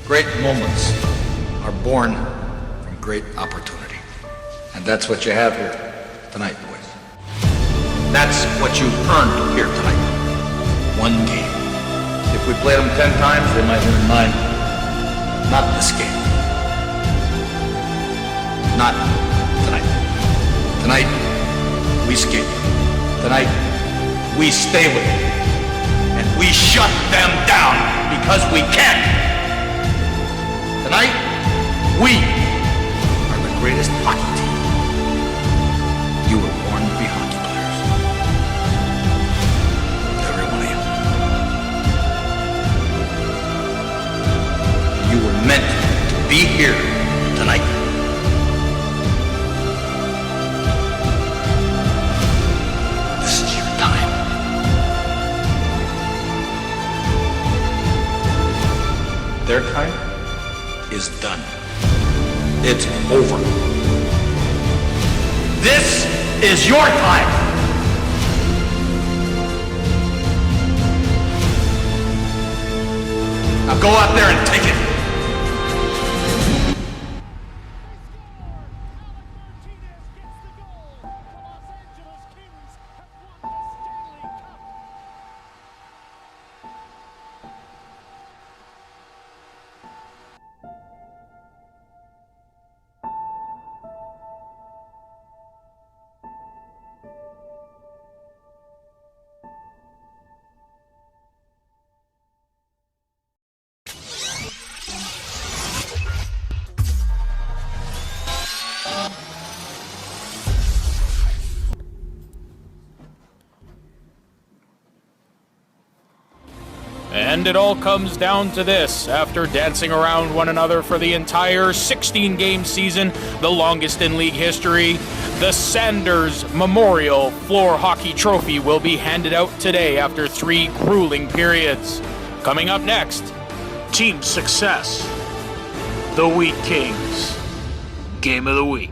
Great moments are born from great opportunity. And that's what you have here tonight, boys. That's what you've earned here tonight. One game. If we played them 10 times, they might win 9. Not this game. Not tonight. Tonight, we skate. Tonight, we stay with it. And we shut them down because we can. Tonight, we are the greatest hockey team. You were born to be hockey players. Every one of you. You were meant to be here tonight. This is your time. Their time is done. It's over. This is your time. Now go out there and take it. And it all comes down to this. After dancing around one another for the entire 16-game season, the longest in league history, the Sanders Memorial Floor Hockey Trophy will be handed out today after 3 grueling periods. Coming up next, Team Success, the Wheat Kings, Game of the Week.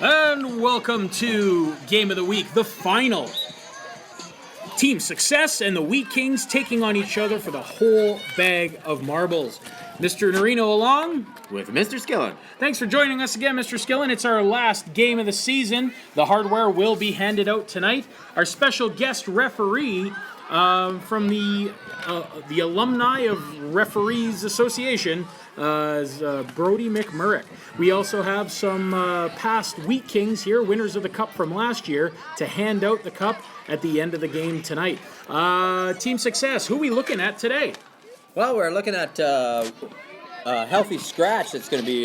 And welcome to Game of the Week, the final Team Success and the Wheat Kings taking on each other for the whole bag of marbles. Mr. Norino along with Mr. Skillen. Thanks for joining us again, Mr. Skillen. It's our last game of the season. The hardware will be handed out tonight. Our special guest referee from the Alumni of Referees Association is Brody McMurrick. We also have some past Wheat Kings here, winners of the cup from last year, to hand out the cup at the end of the game tonight. Team Success, who are we looking at today? Well, we're looking at a healthy scratch that's going to be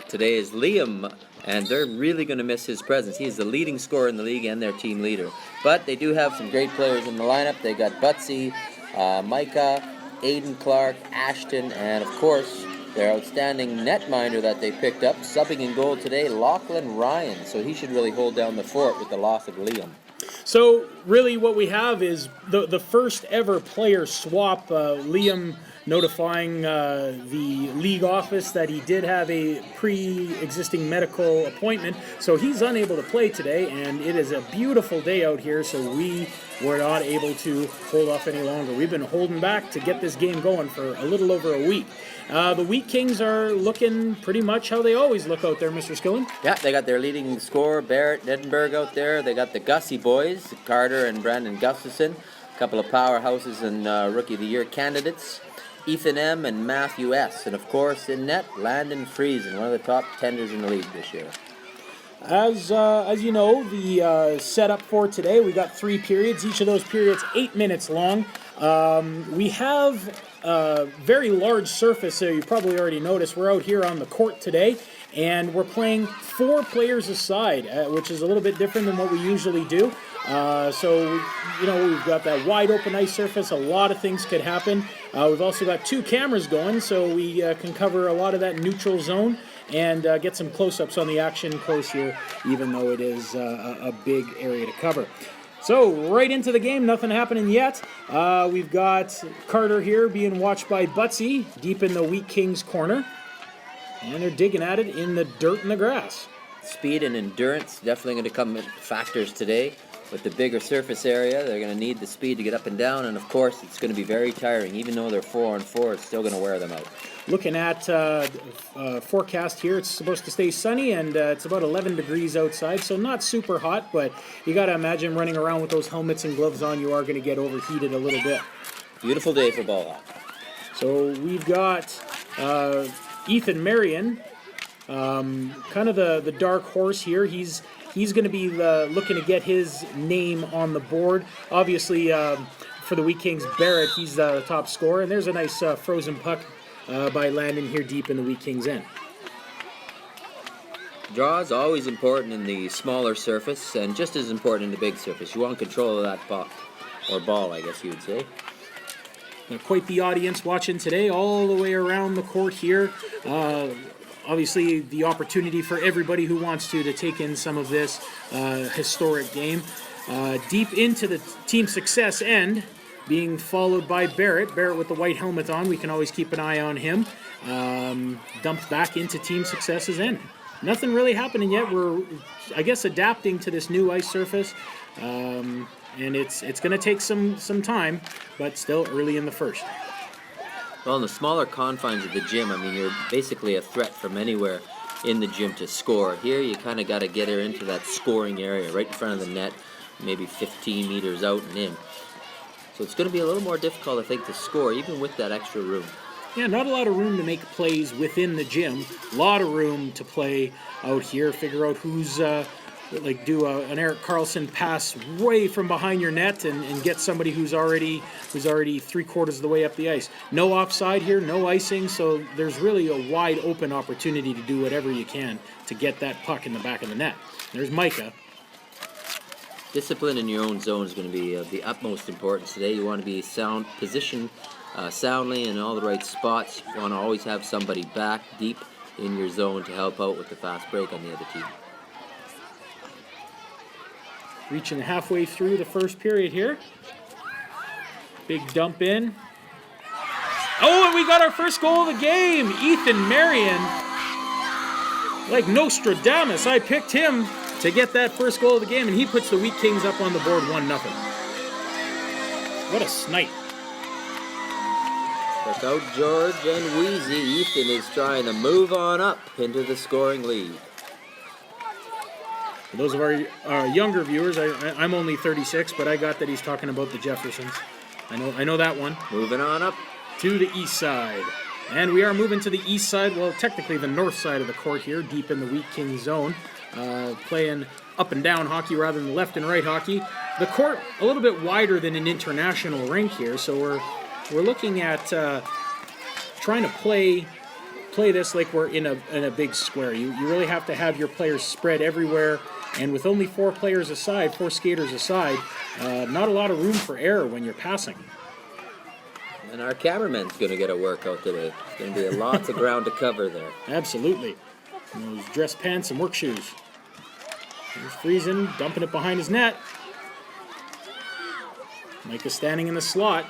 today is Liam, and they're really going to miss his presence. He's the leading scorer in the league and their team leader. But they do have some great players in the lineup. They got Butsy, Micah, Aiden Clark, Ashton, and of course, their outstanding netminder that they picked up, subbing in goal today, Lachlan Ryan. So he should really hold down the fort with the loss of Liam. So really what we have is the first ever player swap. Liam notifying the league office that he did have a pre-existing medical appointment, so he's unable to play today, and it is a beautiful day out here, so we were not able to hold off any longer. We've been holding back to get this game going for a little over a week. The Wheat Kings are looking pretty much how they always look out there, Mr. Skillen. Yeah, they got their leading scorer, Barrett Edinburgh, out there. They got the Gussie boys, Carter and Brandon Gustafson, a couple of powerhouses and Rookie of the Year candidates, Ethan M. and Matthew S. And of course, in net, Landon Friesen, one of the top tenders in the league this year. As you know, the setup for today, we got 3 periods. Each of those periods 8 minutes long. We have a very large surface, so you probably already noticed. We're out here on the court today, and we're playing 4 players aside, which is a little bit different than what we usually do. So, you know, we've got that wide open ice surface. A lot of things could happen. We've also got 2 cameras going, so we can cover a lot of that neutral zone and get some close-ups on the action close here, even though it is a big area to cover. So, right into the game, nothing happening yet. We've got Carter here being watched by Butsy deep in the Wheat Kings corner. And they're digging at it in the dirt and the grass. Speed and endurance definitely going to come factors today. With the bigger surface area, they're going to need the speed to get up and down, and of course, it's going to be very tiring. Even though they're 4-on-4, it's still going to wear them out. Looking at forecast here, it's supposed to stay sunny, and it's about 11 degrees outside, so not super hot, but you got to imagine running around with those helmets and gloves on, you are going to get overheated a little bit. Beautiful day for ball hockey. So we've got Ethan Marion, kind of the dark horse here. He's going to be looking to get his name on the board. Obviously, for the Wheat Kings, Barrett, he's the top scorer. And there's a nice frozen puck by Landon here deep in the Wheat Kings' end. Draw is always important in the smaller surface and just as important in the big surface. You want control of that puck, or ball, I guess you would say. Quite the audience watching today, all the way around the court here. Obviously, the opportunity for everybody who wants to take in some of this historic game. Deep into the Team Success end, being followed by Barrett. Barrett with the white helmet on. We can always keep an eye on him. Dumped back into Team Success's end. Nothing really happening yet. We're, I guess, adapting to this new ice surface. And it's going to take some time, but still early in the first. Well, in the smaller confines of the gym, I mean, you're basically a threat from anywhere in the gym to score. Here, you kind of got to get her into that scoring area, right in front of the net, maybe 15 meters out and in. So it's going to be a little more difficult, I think, to score, even with that extra room. Yeah, not a lot of room to make plays within the gym. A lot of room to play out here, figure out who's... do an Eric Carlson pass way from behind your net and get somebody who's already 3/4 of the way up the ice. No offside here, no icing, so there's really a wide open opportunity to do whatever you can to get that puck in the back of the net. There's Micah. Discipline in your own zone is going to be of the utmost importance today. You want to be positioned soundly in all the right spots. You want to always have somebody back deep in your zone to help out with the fast break on the other team. Reaching halfway through the first period here. Big dump in. Oh, and we got our first goal of the game. Ethan Marion. Like Nostradamus, I picked him to get that first goal of the game, and he puts the Wheat Kings up on the board 1-0. What a snipe. Look out, George and Wheezy. Ethan is trying to move on up into the scoring lead. For those of our younger viewers, I'm only 36, but I got that he's talking about the Jeffersons. I know that one. Moving on up to the east side. And we are moving to the east side, well, technically the north side of the court here, deep in the Wheat King zone, playing up and down hockey rather than left and right hockey. The court a little bit wider than an international rink here, so we're looking at trying to play this like we're in a big square. You really have to have your players spread everywhere, and with only 4 players aside, 4 skaters aside, not a lot of room for error when you're passing. And our cameraman's going to get a workout today. There's going to be lots of ground to cover there. Absolutely. And those dress pants and work shoes. Here's Friesen, dumping it behind his net. Micah standing in the slot.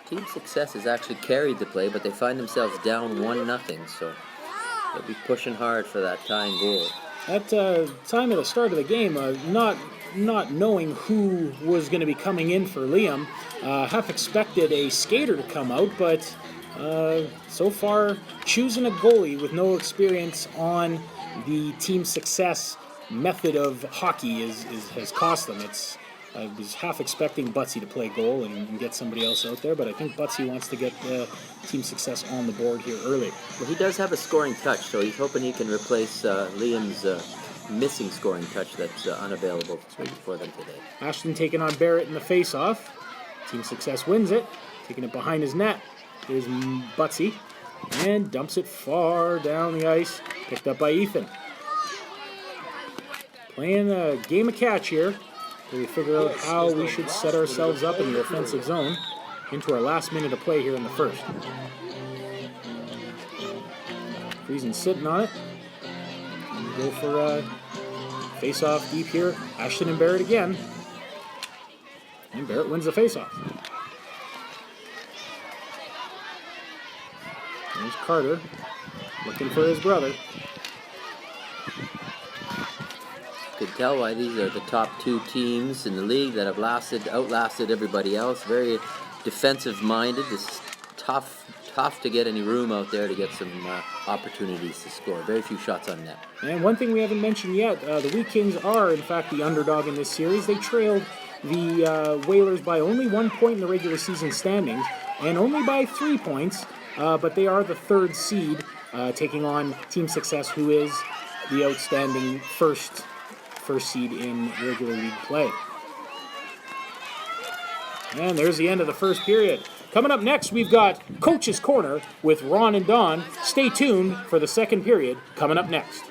Team Success has actually carried the play, but they find themselves down 1-0, so they'll be pushing hard for that tying goal. At time of the start of the game, not knowing who was going to be coming in for Liam, half expected a skater to come out, but so far choosing a goalie with no experience on the Team Success method of hockey has cost them. I was half expecting Butsy to play goal and get somebody else out there, but I think Butsy wants to get Team Success on the board here early. Well, he does have a scoring touch, so he's hoping he can replace Liam's missing scoring touch that's unavailable for them today. Ashton taking on Barrett in the face-off. Team Success wins it, taking it behind his net. Here's Butsy, and dumps it far down the ice, picked up by Ethan. Playing a game of catch here. We figure out how we should set ourselves up in the offensive zone into our last minute of play here in the first. Friesen sitting on it. Go for face-off deep here. Ashton and Barrett again. And Barrett wins the face-off. There's Carter looking for his brother. Could tell why these are the top 2 teams in the league that have outlasted everybody else. Very defensive-minded. It's tough to get any room out there to get some opportunities to score. Very few shots on net. And one thing we haven't mentioned yet, the Wheat Kings are, in fact, the underdog in this series. They trailed the Whalers by only 1 point in the regular season standings, and only by 3 points, but they are the 3rd seed, taking on Team Success, who is the outstanding first seed in regular league play. And there's the end of the first period. Coming up next, we've got Coach's Corner with Ron and Don. Stay tuned for the second period coming up next.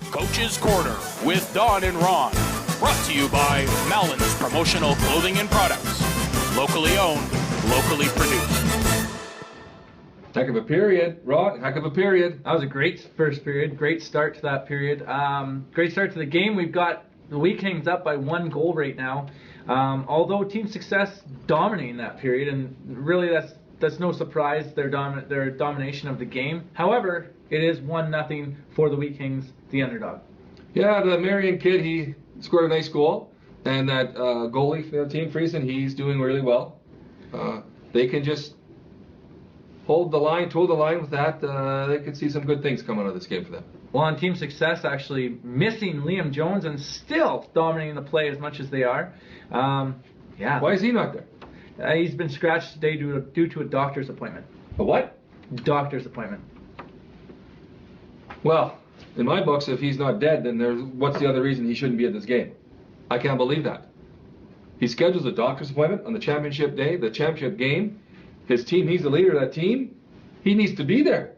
Coach's Corner with Don and Ron. Brought to you by Mallin's Promotional Clothing and Products. Locally owned, locally produced. Heck of a period, Rod. Heck of a period. That was a great first period. Great start to that period. Great start to the game. We've got the Wheat Kings up by 1 goal right now. Although Team Success dominating that period, and really that's no surprise. Their domination of the game. However, it is 1-0 for the Wheat Kings, the underdog. Yeah, the Marion kid, he scored a nice goal, and that goalie for the team, Friesen, he's doing really well. They can just toe the line with that. They could see some good things coming out of this game for them. Well, on Team Success actually missing Liam Jones and still dominating the play as much as they are. Yeah. Why is he not there? He's been scratched today due to a doctor's appointment. A what? Doctor's appointment. Well, in my books, if he's not dead, then what's the other reason he shouldn't be at this game? I can't believe that. He schedules a doctor's appointment on the championship day, the championship game. His team, he's the leader of that team. He needs to be there.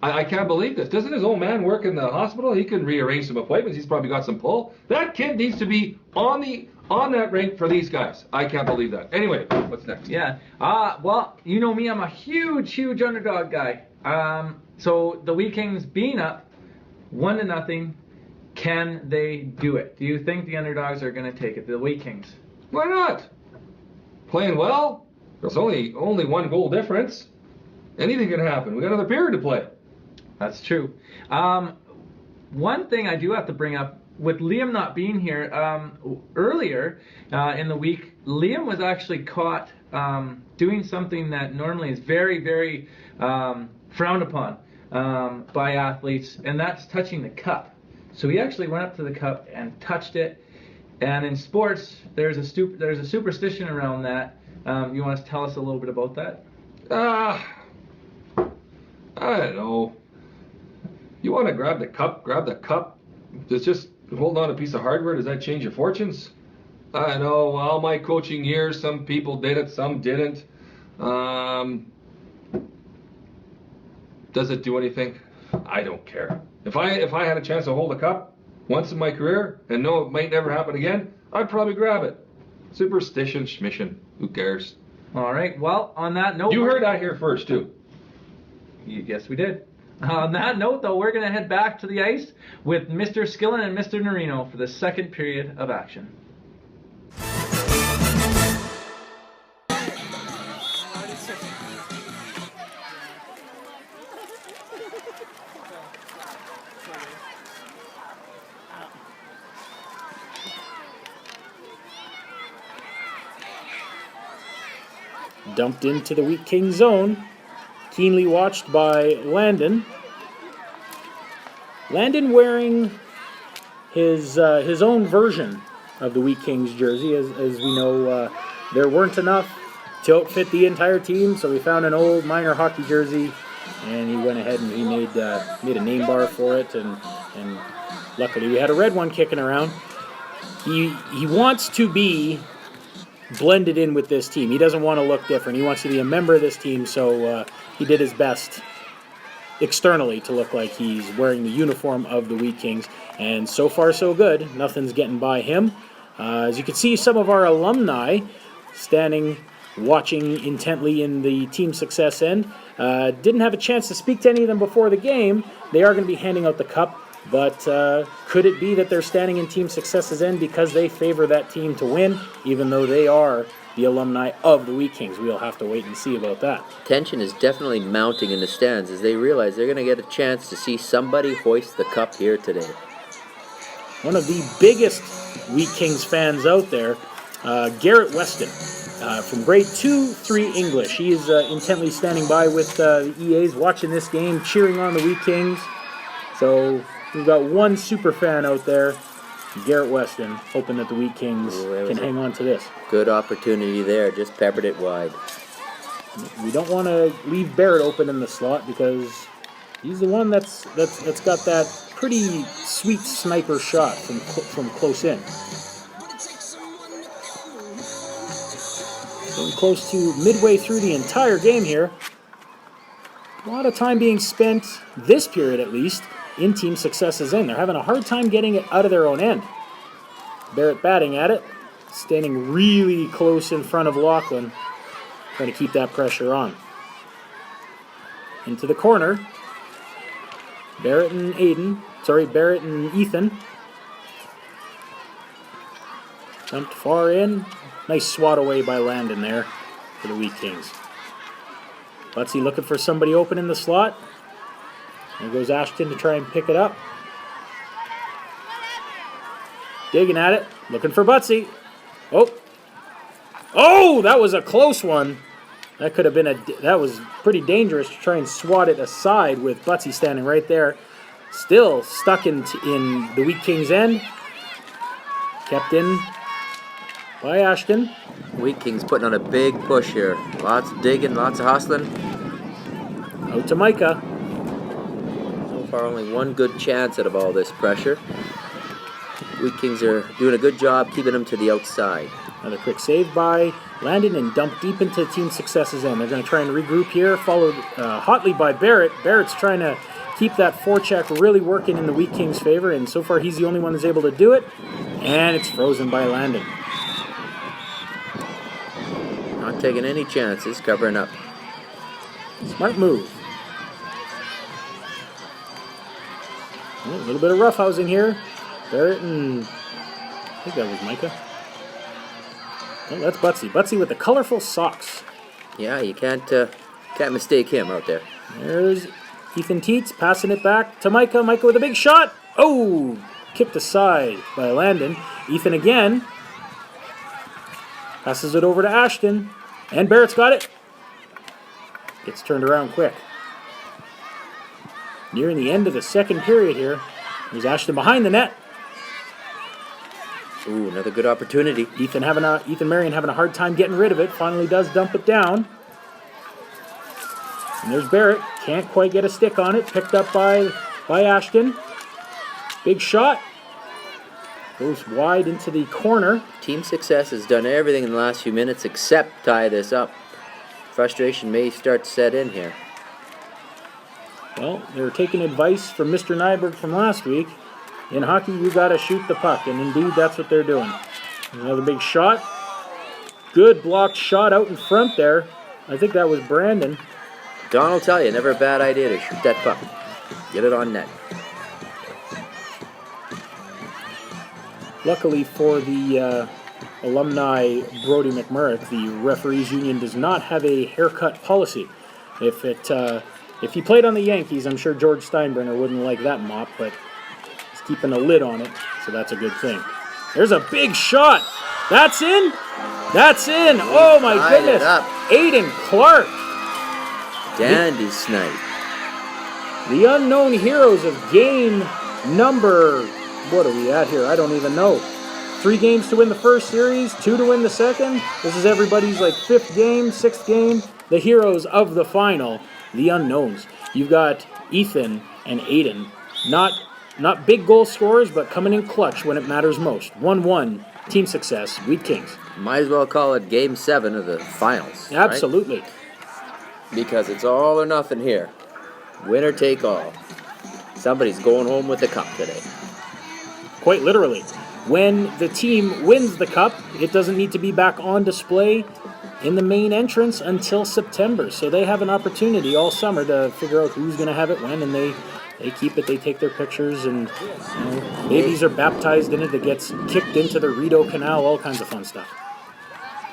I can't believe this. Doesn't his old man work in the hospital? He can rearrange some appointments. He's probably got some pull. That kid needs to be on that rink for these guys. I can't believe that. Anyway, what's next? Yeah. Well, you know me. I'm a huge underdog guy. So the Wheat Kings being up 1-0, can they do it? Do you think the underdogs are going to take it, the Wheat Kings? Why not? Playing well. There's only 1 goal difference. Anything can happen. We got another period to play. That's true. One thing I do have to bring up, with Liam not being here, earlier in the week, Liam was actually caught doing something that normally is very, very frowned upon by athletes, and that's touching the cup. So he actually went up to the cup and touched it. And in sports, there's a superstition around that. You want to tell us a little bit about that? I don't know. You want to grab the cup, grab the cup. Does just hold on a piece of hardware, does that change your fortunes? I know, all my coaching years, some people did it, some didn't. Does it do anything? I don't care. If I had a chance to hold a cup once in my career and know it might never happen again, I'd probably grab it. Superstition, schmission. Who cares? All right. Well, on that note, You heard that here first, too. Yes, we did. On that note, though, we're going to head back to the ice with Mr. Skillen and Mr. Norino for the second period of action. Dumped into the Wheat King zone. Keenly watched by Landon. Landon wearing his own version of the Wheat Kings jersey. As we know, there weren't enough to outfit the entire team, so we found an old minor hockey jersey, and he went ahead and he made a name bar for it, and luckily we had a red one kicking around. He wants to be blended in with this team. He doesn't want to look different. He wants to be a member of this team, so he did his best externally to look like he's wearing the uniform of the Wheat Kings, and so far so good. Nothing's getting by him. As you can see, some of our alumni standing watching intently in the team success end. Didn't have a chance to speak to any of them before the game. They are going to be handing out the cup, but could it be that they're standing in team success's end because they favor that team to win, even though they are the alumni of the Wheat Kings? We'll have to wait and see about that. Tension is definitely mounting in the stands as they realize they're going to get a chance to see somebody hoist the cup here today. One of the biggest Wheat Kings fans out there, Garrett Weston, from grade 2-3 English. He is intently standing by with the EAs, watching this game, cheering on the Wheat Kings. So we've got one super fan out there, Garrett Weston, hoping that the Wheat Kings can hang on to this. Good opportunity there, just peppered it wide. We don't want to leave Barrett open in the slot because he's the one that's got that pretty sweet sniper shot from close in. Getting close to midway through the entire game here. A lot of time being spent, this period at least, in team successes end. They're having a hard time getting it out of their own end. Barrett batting at it, standing really close in front of Lachlan, trying to keep that pressure on. Into the corner. Barrett and Ethan. Dumped far in. Nice swat away by Landon there for the Wheat Kings. Butsy looking for somebody open in the slot. There goes Ashton to try and pick it up. Digging at it, looking for Butsy. Oh, that was a close one. That could have been that was pretty dangerous to try and swat it aside with Butsy standing right there. Still stuck in the Wheat Kings end. Kept in by Ashton. Wheat Kings putting on a big push here. Lots of digging, lots of hustling. Out to Micah. So far only one good chance out of all this pressure. Wheat Kings are doing a good job keeping them to the outside. Another quick save by Landon and dumped deep into team successes end. They're going to try and regroup here, followed hotly by Barrett. Barrett's trying to keep that forecheck really working in the Wheat Kings' favor, and so far he's the only one that's able to do it. And it's frozen by Landon. Not taking any chances, covering up. Smart move. A little bit of roughhousing here. Barrett and I think that was Micah. Oh, that's Butsy. Butsy with the colorful socks. Yeah, you can't mistake him out there. There's Ethan Teets passing it back to Micah. Micah with a big shot. Oh, kicked aside by Landon. Ethan again. Passes it over to Ashton. And Barrett's got it. Gets turned around quick. Nearing the end of the second period here. There's Ashton behind the net. Ooh, another good opportunity. Ethan Marion having a hard time getting rid of it. Finally does dump it down. And there's Barrett. Can't quite get a stick on it. Picked up by Ashton. Big shot. Goes wide into the corner. Team Success has done everything in the last few minutes except tie this up. Frustration may start to set in here. Well, they're taking advice from Mr. Nyberg from last week. In hockey, you got to shoot the puck, and indeed, that's what they're doing. Another big shot. Good blocked shot out in front there. I think that was Brandon. Don will tell you, never a bad idea to shoot that puck. Get it on net. Luckily for the alumni Brody McMurrick, the referees union does not have a haircut policy. If he played on the Yankees, I'm sure George Steinbrenner wouldn't like that mop, but he's keeping a lid on it, so that's a good thing. There's a big shot. That's in. That's in. Oh my goodness. Aiden Clark. Dandy snipe. The unknown heroes of game number, what are we at here? I don't even know. 3 games to win the first series, 2 to win the second. This is everybody's 5th game, 6th game. The heroes of the final, the unknowns. You've got Ethan and Aiden. Not big goal scorers, but coming in clutch when it matters most. 1-1, Team Success, Wheat Kings. Might as well call it Game 7 of the finals. Absolutely. Right? Because it's all or nothing here. Winner take all. Somebody's going home with the cup today. Quite literally. When the team wins the cup, it doesn't need to be back on display in the main entrance until September. So they have an opportunity all summer to figure out who's going to have it when, and they keep it, they take their pictures, and babies are baptized in it. It gets kicked into the Rideau Canal, all kinds of fun stuff.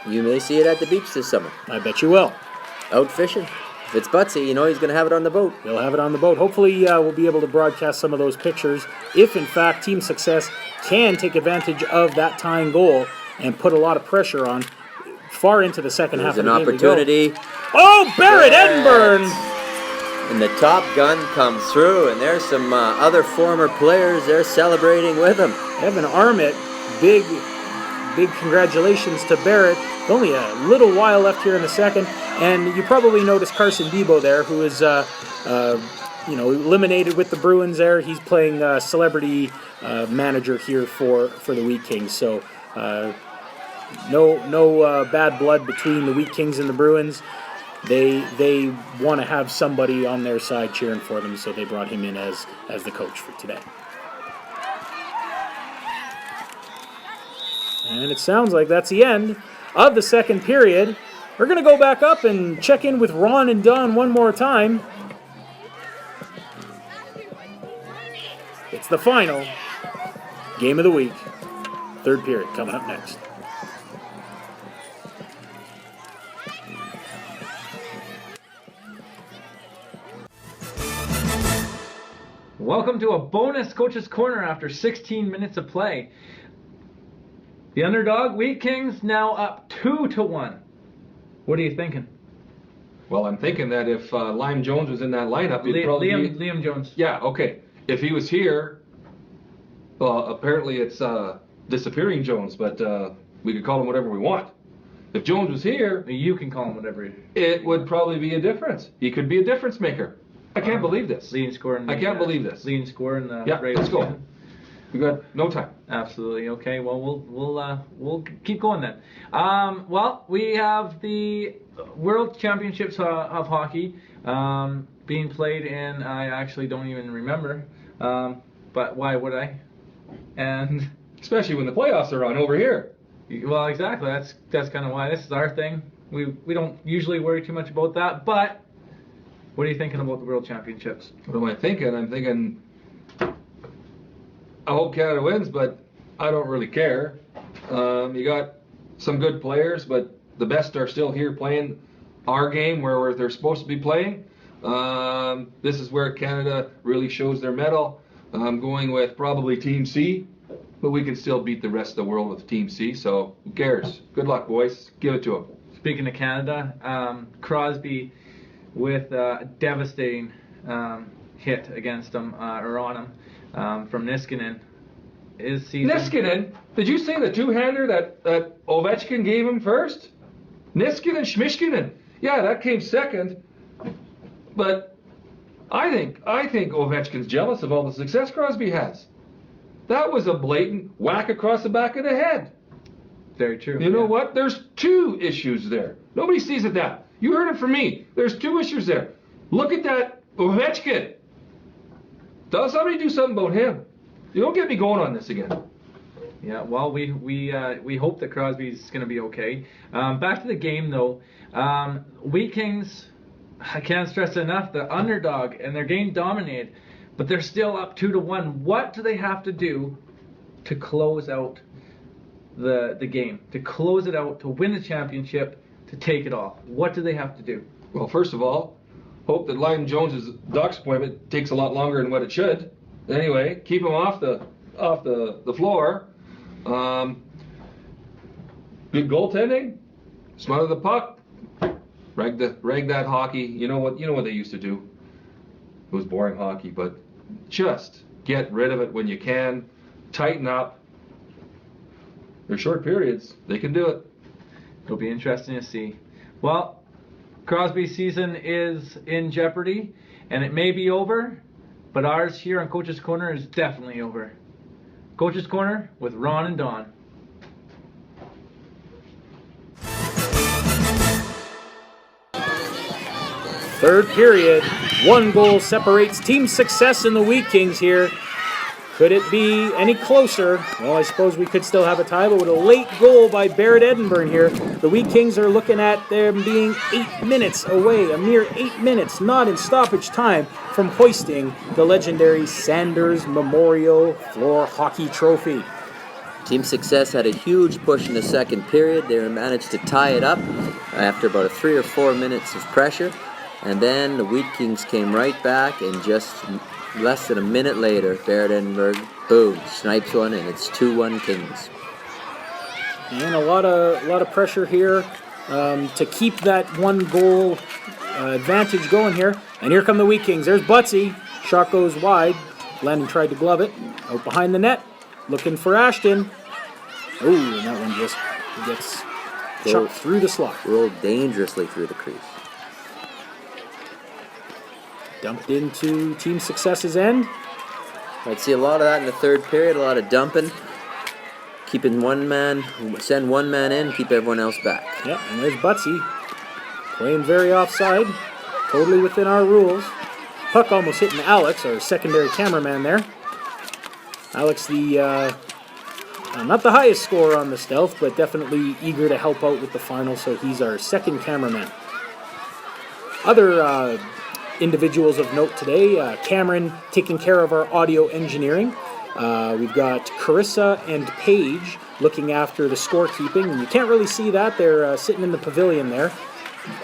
You may see it at the beach this summer. I bet you will. Out fishing. If it's Butsy, he's going to have it on the boat. He'll have it on the boat. Hopefully we'll be able to broadcast some of those pictures if, in fact, Team Success can take advantage of that tying goal and put a lot of pressure on far into the second half of the game. There's an opportunity. Oh, Barrett Edinburn! And the Top Gun comes through, and there's some other former players there celebrating with him. Evan Armit, big congratulations to Barrett. Only a little while left here in the second, and you probably noticed Carson Debo there, who is eliminated with the Bruins there. He's playing celebrity manager here for the Wheat Kings. So no bad blood between the Wheat Kings and the Bruins. They want to have somebody on their side cheering for them, so they brought him in as the coach for today. And it sounds like that's the end of the second period. We're going to go back up and check in with Ron and Don one more time. It's the final game of the week. Third period coming up next. Welcome to a bonus Coach's Corner after 16 minutes of play. The underdog, Wheat Kings, now up 2-1. What are you thinking? Well, I'm thinking that if Lime Jones was in that lineup, he'd probably Liam Jones. Yeah, okay. If he was here, well, apparently it's Disappearing Jones, but we could call him whatever we want. If Jones was here, You can call him whatever. it would probably be a difference. He could be a difference maker. I can't believe this. Leading scorer. I can't believe this. Leading scorer in the Yeah, let's go. season. We've got no time. Absolutely. Okay. Well, we'll keep going then. Well, we have the World Championships of hockey being played in. I actually don't even remember. But why would I? And Especially when the playoffs are on over here. well, exactly. That's kind of why this is our thing. We don't usually worry too much about that. But what are you thinking about the World Championships? What am I thinking? I'm thinking, I hope Canada wins, but I don't really care. You got some good players, but the best are still here playing our game where they're supposed to be playing. This is where Canada really shows their mettle. I'm going with probably Team C, but we can still beat the rest of the world with Team C, so who cares? Good luck, boys. Give it to them. Speaking of Canada, Crosby with a devastating hit against him, or on him, from Niskanen. His season. Niskanen? Did you say the two-hander that Ovechkin gave him first? Niskanen, Schmishkinen. Yeah, that came second. But I think Ovechkin's jealous of all the success Crosby has. That was a blatant whack across the back of the head. Very true. You know what? There's two issues there. Nobody sees it that. You heard it from me. There's two issues there. Look at that Ovechkin. Tell somebody do something about him. You don't get me going on this again. Yeah, well, we hope that Crosby's going to be okay. Back to the game, though. Wheat Kings, I can't stress enough, the underdog, and they're getting dominated, but they're still up 2-1. What do they have to do to close out the game, to close it out, to win the championship, to take it all? What do they have to do? Well, first of all, hope that Lyman Jones's doc's appointment takes a lot longer than what it should. Anyway, keep him off the floor. Good goaltending, smother the puck, rag that hockey. You know what they used to do. It was boring hockey, but just get rid of it when you can. Tighten up. They're short periods. They can do it. It'll be interesting to see. Well, Crosby's season is in jeopardy, and it may be over, but ours here on Coach's Corner is definitely over. Coach's Corner with Ron and Don. Third period, 1 goal separates team success in the Wheat Kings here. Could it be any closer? Well, I suppose we could still have a tie, but with a late goal by Barrett Edinburgh here, the Wheat Kings are looking at them being 8 minutes away, a mere 8 minutes, not in stoppage time, from hoisting the legendary Sanders Memorial Floor Hockey Trophy. Team Success had a huge push in the second period. They managed to tie it up after about 3 or 4 minutes of pressure. And then the Wheat Kings came right back, and just less than a minute later, Barrett Edinburgh, boom, snipes one, and it's 2-1 Kings. And a lot of pressure here to keep that 1 goal advantage going here. And here come the Wheat Kings. There's Butsy. Shot goes wide. Landon tried to glove it. Out behind the net. Looking for Ashton. Oh, and that one just gets chucked through the slot. Rolled dangerously through the crease. Dumped into Team Success's end. I'd see a lot of that in the third period, a lot of dumping. Keeping send one man in, keep everyone else back. Yep, and there's Butsy. Playing very offside. Totally within our rules. Puck almost hitting Alex, our secondary cameraman there. Alex, not the highest scorer on the stealth, but definitely eager to help out with the final, so he's our second cameraman. Other individuals of note today, Cameron taking care of our audio engineering. We've got Carissa and Paige looking after the scorekeeping, and you can't really see that. They're sitting in the pavilion there.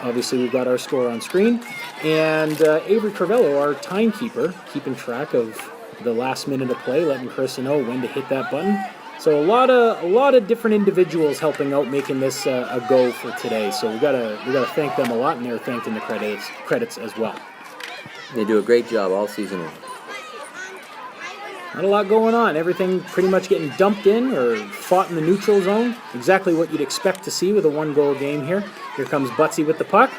Obviously, we've got our score on screen. And Avery Crivello, our timekeeper, keeping track of the last minute of play, letting Carissa know when to hit that button. So a lot of different individuals helping out, making this a go for today. So we gotta thank them a lot, and they're thanked in the credits as well. They do a great job all season long. Not a lot going on. Everything pretty much getting dumped in or fought in the neutral zone. Exactly what you'd expect to see with a 1-goal game here. Here comes Butsy with the puck.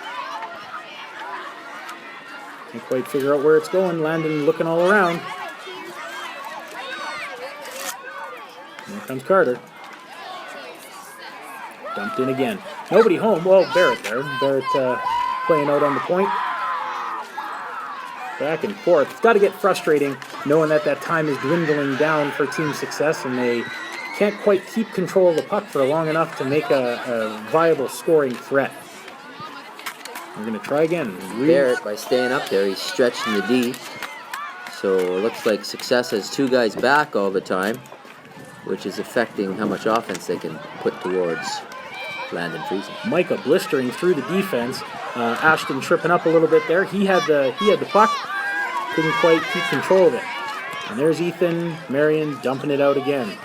Can't quite figure out where it's going. Landon looking all around. Here comes Carter. Dumped in again. Nobody home. Well, Barrett there. Barrett playing out on the point. Back and forth. It's got to get frustrating knowing that time is dwindling down for Team Success, and they can't quite keep control of the puck for long enough to make a viable scoring threat. We're going to try again. Barrett, by staying up there, he's stretching the D. So it looks like Success has 2 guys back all the time, which is affecting how much offense they can put towards Landon Friesen. Micah blistering through the defense. Ashton tripping up a little bit there. He had the puck. Couldn't quite keep control of it. And there's Ethan Marion dumping it out again.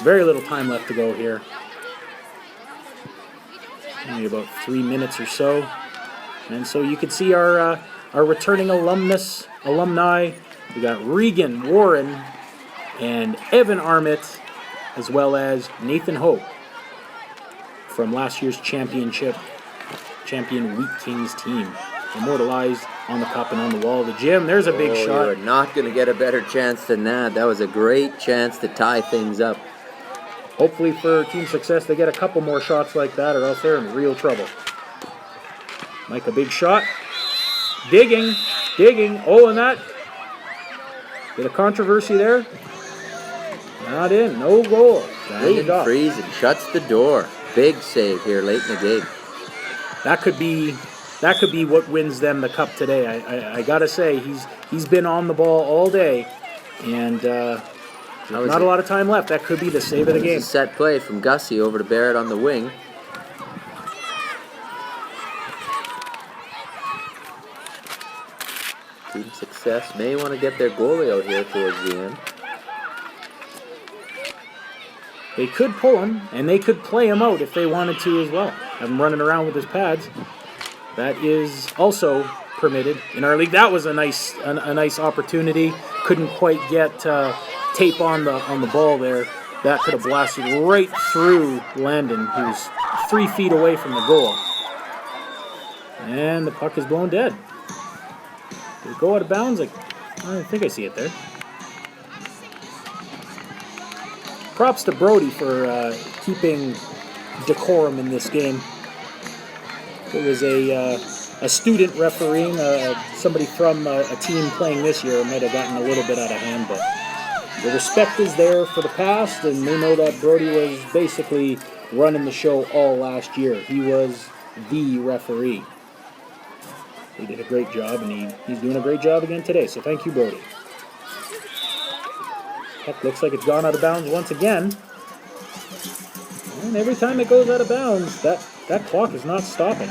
Very little time left to go here. Only about 3 minutes or so. And so you can see our returning alumni. We got Regan Warren and Evan Armit, as well as Nathan Hope from last year's champion Wheat Kings team. Immortalized on the cup and on the wall of the gym. There's a big shot. You are not going to get a better chance than that. That was a great chance to tie things up. Hopefully for Team Success, they get a couple more shots like that, or else they're in real trouble. Mike, a big shot. Digging. Oh, and that. Bit of controversy there. Not in. No goal. Landon Friesen shuts the door. Big save here late in the game. That could be what wins them the cup today. I gotta say, he's been on the ball all day, and not a lot of time left. That could be the save of the game. A set play from Gussie over to Barrett on the wing. Team Success may want to get their goalie out here towards the end. They could pull him, and they could play him out if they wanted to as well. Have him running around with his pads. That is also permitted in our league. That was a nice opportunity. Couldn't quite get tape on the ball there. That could have blasted right through Landon, who's 3 feet away from the goal. And the puck is blown dead. Did it go out of bounds? I think I see it there. Props to Brody for keeping decorum in this game. It was a student refereeing, somebody from a team playing this year might have gotten a little bit out of hand, but the respect is there for the past, and they know that Brody was basically running the show all last year. He was the referee. He did a great job, and he's doing a great job again today, so thank you, Brody. Heck, looks like it's gone out of bounds once again. And every time it goes out of bounds, that clock is not stopping.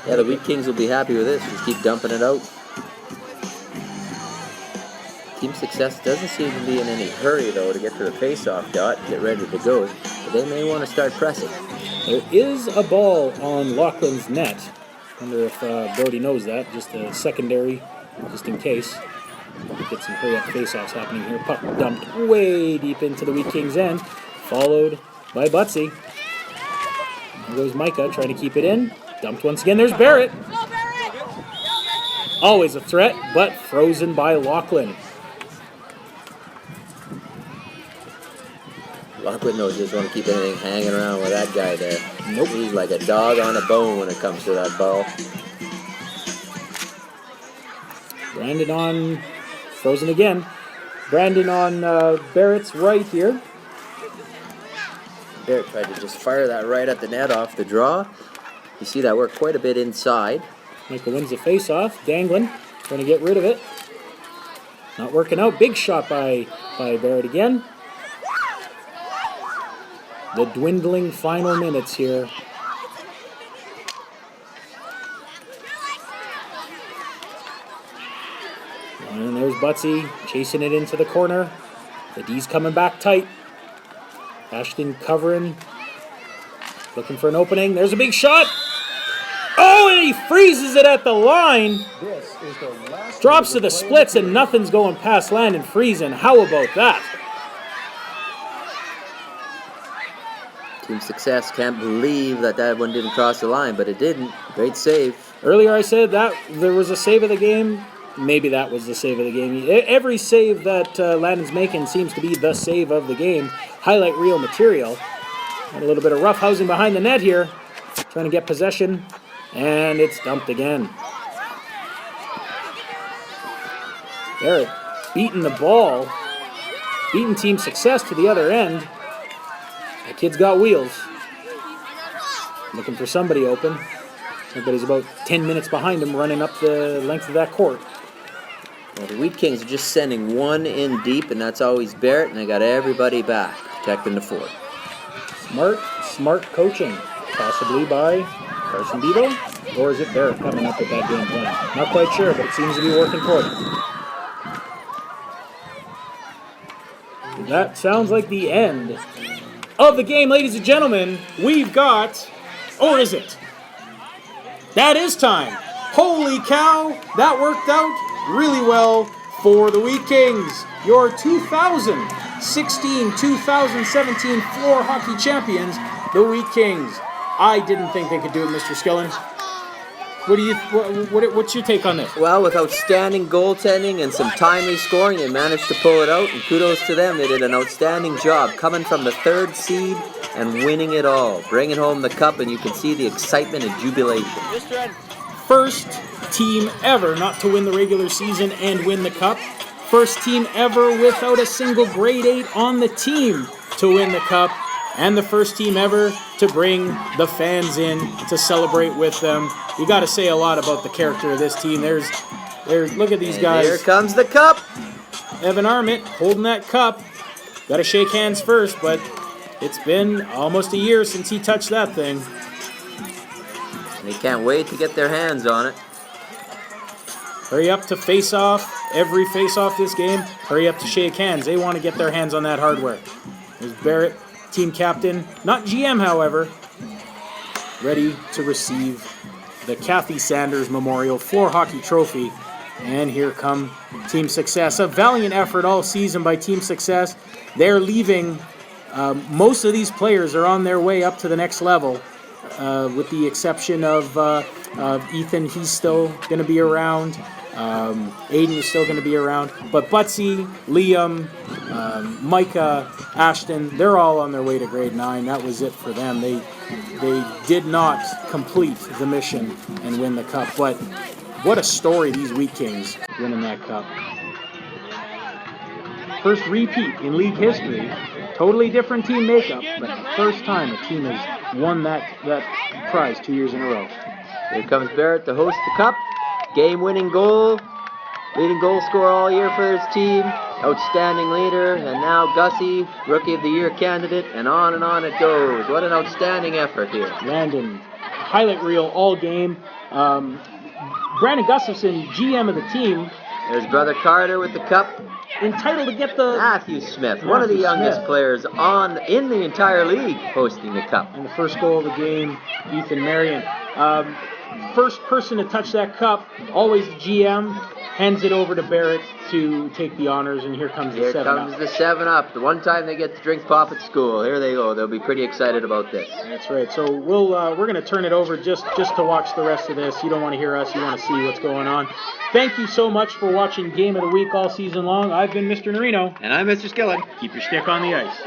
Yeah, the Wheat Kings will be happy with this. Just keep dumping it out. Team Success doesn't seem to be in any hurry, though, to get to the face-off dot and get ready to go. But they may want to start pressing. There is a ball on Laughlin's net. Wonder if Brody knows that. Just a secondary, just in case. Get some hurry-up face-offs happening here. Puck dumped way deep into the Wheat Kings' end. Followed by Butsy. There goes Micah trying to keep it in. Dumped once again. There's Barrett. Always a threat, but frozen by Laughlin. Laughlin knows he doesn't want to keep anything hanging around with that guy there. Nope. He's like a dog on a bone when it comes to that ball. Brandon on, frozen again. Brandon on Barrett's right here. Barrett tried to just fire that right at the net off the draw. You see that work quite a bit inside. Michael wins the face-off. Dangling, trying to get rid of it. Not working out. Big shot by Barrett again. The dwindling final minutes here. And there's Butsy chasing it into the corner. The D's coming back tight. Ashton covering. Looking for an opening. There's a big shot. Oh, and he freezes it at the line. Drops to the splits and nothing's going past Landon Friesen. How about that? Team Success can't believe that one didn't cross the line, but it didn't. Great save. Earlier I said that there was a save of the game. Maybe that was the save of the game. Every save that Landon's making seems to be the save of the game. Highlight reel material. And a little bit of roughhousing behind the net here. Trying to get possession. And it's dumped again. Barrett beating the ball. Beating Team Success to the other end. The kid's got wheels. Looking for somebody open. Everybody's about 10 minutes behind him running up the length of that court. Well, the Wheat Kings are just sending one in deep, and that's always Barrett, and they got everybody back, protecting the fort. Smart coaching, possibly by Carson Bevo, or is it Barrett coming up with that game plan? Not quite sure, but it seems to be working for them. That sounds like the end of the game, ladies and gentlemen. We've got, or is it? That is time. Holy cow, that worked out really well for the Wheat Kings. Your 2016-2017 floor hockey champions, the Wheat Kings. I didn't think they could do it, Mr. Skillen. What's your take on this? Well, with outstanding goaltending and some timely scoring, they managed to pull it out, and kudos to them. They did an outstanding job coming from the 3rd seed and winning it all, bringing home the cup, and you can see the excitement and jubilation. First team ever not to win the regular season and win the cup. First team ever without a single grade 8 on the team to win the cup. And the first team ever to bring the fans in to celebrate with them. You got to say a lot about the character of this team. There's look at these guys. Here comes the cup. Evan Armit holding that cup. Got to shake hands first, but it's been almost a year since he touched that thing. They can't wait to get their hands on it. Hurry up to face off. Every face off this game, hurry up to shake hands. They want to get their hands on that hardware. There's Barrett, team captain, not GM, however, ready to receive the Kathy Sanders Memorial Floor Hockey Trophy. And here come Team Success. A valiant effort all season by Team Success. They're leaving. Most of these players are on their way up to the next level, with the exception of Ethan. He's still going to be around. Aiden is still going to be around. But Butsy, Liam, Micah, Ashton, they're all on their way to grade 9. That was it for them. They did not complete the mission and win the cup. But what a story, these Wheat Kings winning that cup. First repeat in league history. Totally different team makeup, but the first time a team has won that prize 2 years in a row. Here comes Barrett to host the cup. Game-winning goal. Leading goal scorer all year for his team. Outstanding leader. And now Gussie, Rookie of the Year candidate. And on it goes. What an outstanding effort here. Landon, highlight reel all game. Brandon Gustafson, GM of the team. There's Brother Carter with the cup. Entitled to get the... Matthew Smith, one of the youngest players in the entire league, hosting the cup. And the first goal of the game, Ethan Marion. First person to touch that cup, always the GM, hands it over to Barrett to take the honors, and here comes the 7-Up. Here comes the 7-Up. The one time they get to drink pop at school. Here they go. They'll be pretty excited about this. That's right. So we're going to turn it over just to watch the rest of this. You don't want to hear us. You want to see what's going on. Thank you so much for watching Game of the Week all season long. I've been Mr. Norino. And I'm Mr. Skillen. Keep your stick on the ice.